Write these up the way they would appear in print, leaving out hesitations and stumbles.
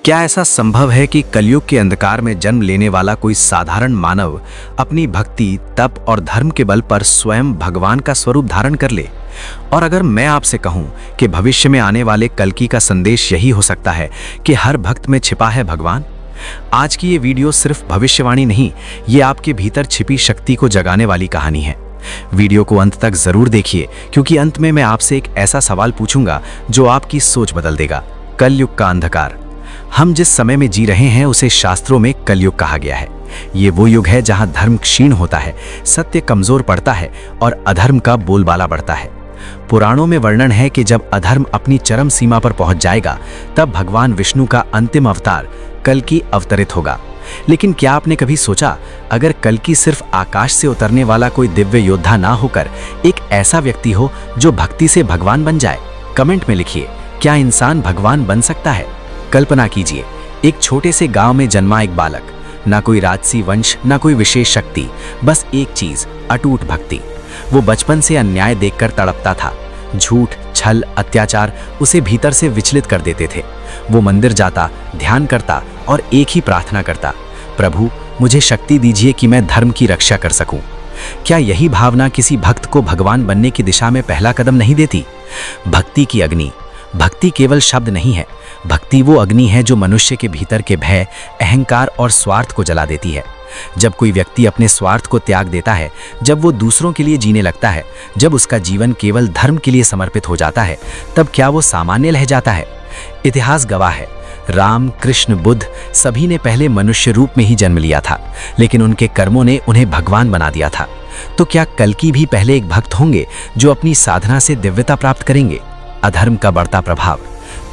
क्या ऐसा संभव है कि कलयुग के अंधकार में जन्म लेने वाला कोई साधारण मानव अपनी भक्ति, तप और धर्म के बल पर स्वयं भगवान का स्वरूप धारण कर ले? और अगर मैं आपसे कहूं कि भविष्य में आने वाले कल्कि का संदेश यही हो सकता है कि हर भक्त में छिपा है भगवान। आज की ये वीडियो सिर्फ भविष्यवाणी नहीं, ये आपके भीतर छिपी शक्ति को जगाने वाली कहानी है। वीडियो को अंत तक जरूर देखिए, क्योंकि अंत में मैं आपसे एक ऐसा सवाल पूछूंगा जो आपकी सोच बदल देगा। कलयुग का अंधकार। हम जिस समय में जी रहे हैं उसे शास्त्रों में कलयुग कहा गया है। ये वो युग है जहां धर्म क्षीण होता है, सत्य कमजोर पड़ता है और अधर्म का बोलबाला बढ़ता है। पुराणों में वर्णन है कि जब अधर्म अपनी चरम सीमा पर पहुंच जाएगा, तब भगवान विष्णु का अंतिम अवतार कल्कि अवतरित होगा। लेकिन क्या आपने कभी सोचा, अगर कल्कि सिर्फ आकाश से उतरने वाला कोई दिव्य योद्धा ना होकर एक ऐसा व्यक्ति हो जो भक्ति से भगवान बन जाए? कमेंट में लिखिए, क्या इंसान भगवान बन सकता है? कल्पना कीजिए, एक छोटे से गांव में जन्मा एक बालक, ना कोई राजसी वंश, ना कोई विशेष शक्ति, बस एक चीज, अटूट भक्ति। वो बचपन से अन्याय देखकर तड़पता था। झूठ, छल, अत्याचार उसे भीतर से विचलित कर देते थे। वो मंदिर जाता, ध्यान करता और एक ही प्रार्थना करता, प्रभु मुझे शक्ति दीजिए कि मैं धर्म की रक्षा कर सकूं। क्या यही भावना किसी भक्त को भगवान बनने की दिशा में पहला कदम नहीं देती? भक्ति की अग्नि। भक्ति केवल शब्द नहीं है, भक्ति वो अग्नि है जो मनुष्य के भीतर के भय, अहंकार और स्वार्थ को जला देती है। जब कोई व्यक्ति अपने स्वार्थ को त्याग देता है, जब वो दूसरों के लिए जीने लगता है, जब उसका जीवन केवल धर्म के लिए समर्पित हो जाता है, तब क्या वो सामान्य रह जाता है? इतिहास गवाह है, राम, कृष्ण, बुद्ध सभी ने पहले मनुष्य रूप में ही जन्म लिया था, लेकिन उनके कर्मों ने उन्हें भगवान बना दिया था। तो क्या कल्कि भी पहले एक भक्त होंगे जो अपनी साधना से दिव्यता प्राप्त करेंगे? अधर्म का बढ़ता प्रभाव।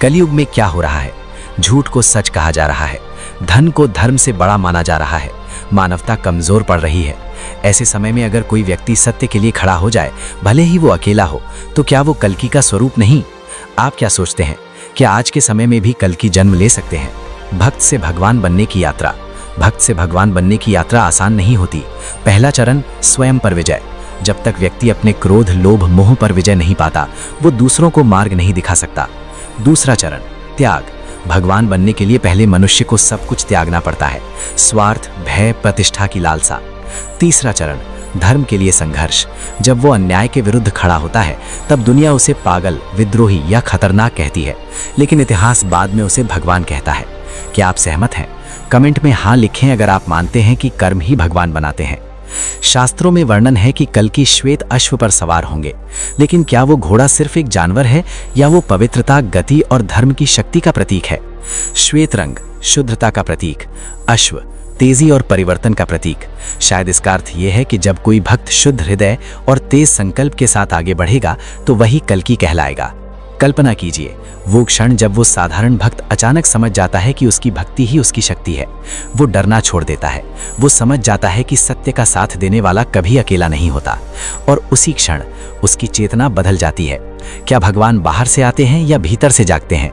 कलयुग में क्या हो रहा है? झूठ को सच कहा जा रहा है, धन को धर्म से बड़ा माना जा रहा है, मानवता कमजोर पड़ रही है। ऐसे समय में अगर कोई व्यक्ति सत्य के लिए खड़ा हो जाए, भले ही वो अकेला हो, तो क्या वो कल्कि का स्वरूप नहीं? आप क्या सोचते हैं, क्या आज के समय में भी कल्कि जन्म ले सकते हैं? भक्त से भगवान बनने की यात्रा। भक्त से भगवान बनने की यात्रा आसान नहीं होती। पहला चरण, स्वयं पर विजय। जब तक व्यक्ति अपने क्रोध, लोभ, मोह पर विजय नहीं पाता, वो दूसरों को मार्ग नहीं दिखा सकता। दूसरा चरण, त्याग। भगवान बनने के लिए पहले मनुष्य को सब कुछ त्यागना पड़ता है, स्वार्थ, भय, प्रतिष्ठा की लालसा। तीसरा चरण, धर्म के लिए संघर्ष। जब वो अन्याय के विरुद्ध खड़ा होता है, तब दुनिया उसे पागल, विद्रोही या खतरनाक कहती है, लेकिन इतिहास बाद में उसे भगवान कहता है। क्या आप सहमत हैं? कमेंट में हाँ लिखें अगर आप मानते हैं कि कर्म ही भगवान बनाते हैं। शास्त्रों में वर्णन है कि कल्कि श्वेत अश्व पर सवार होंगे, लेकिन क्या वो घोड़ा सिर्फ एक जानवर है या वो पवित्रता, गति और धर्म की शक्ति का प्रतीक है? श्वेत रंग शुद्धता का प्रतीक, अश्व तेजी और परिवर्तन का प्रतीक। शायद इसका अर्थ यह है कि जब कोई भक्त शुद्ध हृदय और तेज संकल्प के साथ आगे बढ़ेगा, तो वही कल्कि कहलाएगा। कल्पना कीजिए, वो क्षण जब वो साधारण भक्त अचानक समझ जाता है कि उसकी भक्ति ही उसकी शक्ति है। वो डरना छोड़ देता है, वो समझ जाता है कि सत्य का साथ देने वाला कभी अकेला नहीं होता, और उसी क्षण उसकी चेतना बदल जाती है। क्या भगवान बाहर से आते हैं या भीतर से जागते हैं?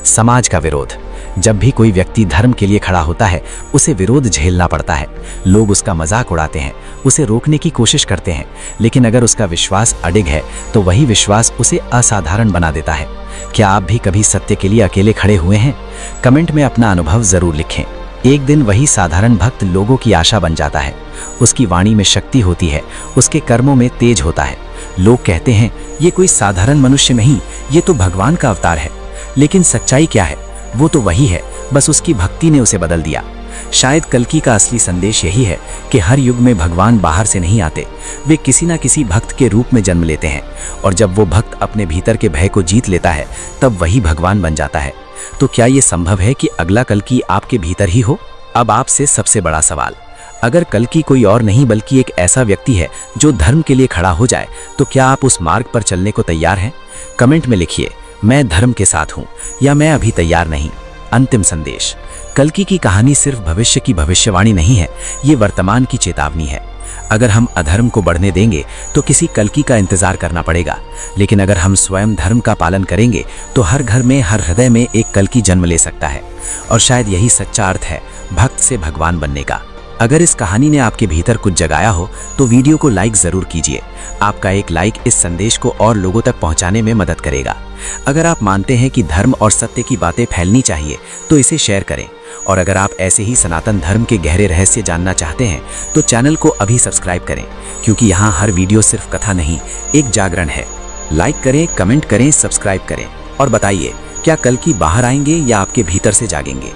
समाज का विरोध। जब भी कोई व्यक्ति धर्म के लिए खड़ा होता है, उसे विरोध झेलना पड़ता है। लोग उसका मजाक उड़ाते हैं, उसे रोकने की कोशिश करते हैं, लेकिन अगर उसका विश्वास अडिग है, तो वही विश्वास उसे असाधारण बना देता है। क्या आप भी कभी सत्य के लिए अकेले खड़े हुए हैं? कमेंट में अपना अनुभव जरूर लिखें। एक दिन वही साधारण भक्त लोगों की आशा बन जाता है। उसकी वाणी में शक्ति होती है, उसके कर्मों में तेज होता है। लोग कहते हैं, ये कोई साधारण मनुष्य नहीं, ये तो भगवान का अवतार है। लेकिन सच्चाई क्या है? वो तो वही है, बस उसकी भक्ति ने उसे बदल दिया। शायद कल्कि का असली संदेश यही है कि हर युग में भगवान बाहर से नहीं आते, वे किसी न किसी भक्त के रूप में जन्म लेते हैं, और जब वो भक्त अपने भीतर के भय को जीत लेता है, तब वही भगवान बन जाता है। तो क्या ये संभव है कि अगला कल्कि आपके भीतर ही हो? अब आपसे सबसे बड़ा सवाल, अगर कल्कि कोई और नहीं बल्कि एक ऐसा व्यक्ति है जो धर्म के लिए खड़ा हो जाए, तो क्या आप उस मार्ग पर चलने को तैयार हैं? कमेंट में लिखिए, मैं धर्म के साथ हूं या मैं अभी तैयार नहीं। अंतिम संदेश, कल्कि की कहानी सिर्फ भविष्य की भविष्यवाणी नहीं है, ये वर्तमान की चेतावनी है। अगर हम अधर्म को बढ़ने देंगे तो किसी कल्कि का इंतजार करना पड़ेगा, लेकिन अगर हम स्वयं धर्म का पालन करेंगे तो हर घर में, हर हृदय में एक कल्कि जन्म ले सकता है। और शायद यही सच्चा अर्थ है भक्त से भगवान बनने का। अगर इस कहानी ने आपके भीतर कुछ जगाया हो, तो वीडियो को लाइक जरूर कीजिए। आपका एक लाइक इस संदेश को और लोगों तक पहुंचाने में मदद करेगा। अगर आप मानते हैं कि धर्म और सत्य की बातें फैलनी चाहिए तो इसे शेयर करें, और अगर आप ऐसे ही सनातन धर्म के गहरे रहस्य जानना चाहते हैं तो चैनल को अभी सब्सक्राइब करें, क्योंकि यहाँ हर वीडियो सिर्फ कथा नहीं, एक जागरण है। लाइक करें, कमेंट करें, सब्सक्राइब करें और बताइए, क्या कल की बाहर आएंगे या आपके भीतर से जागेंगे।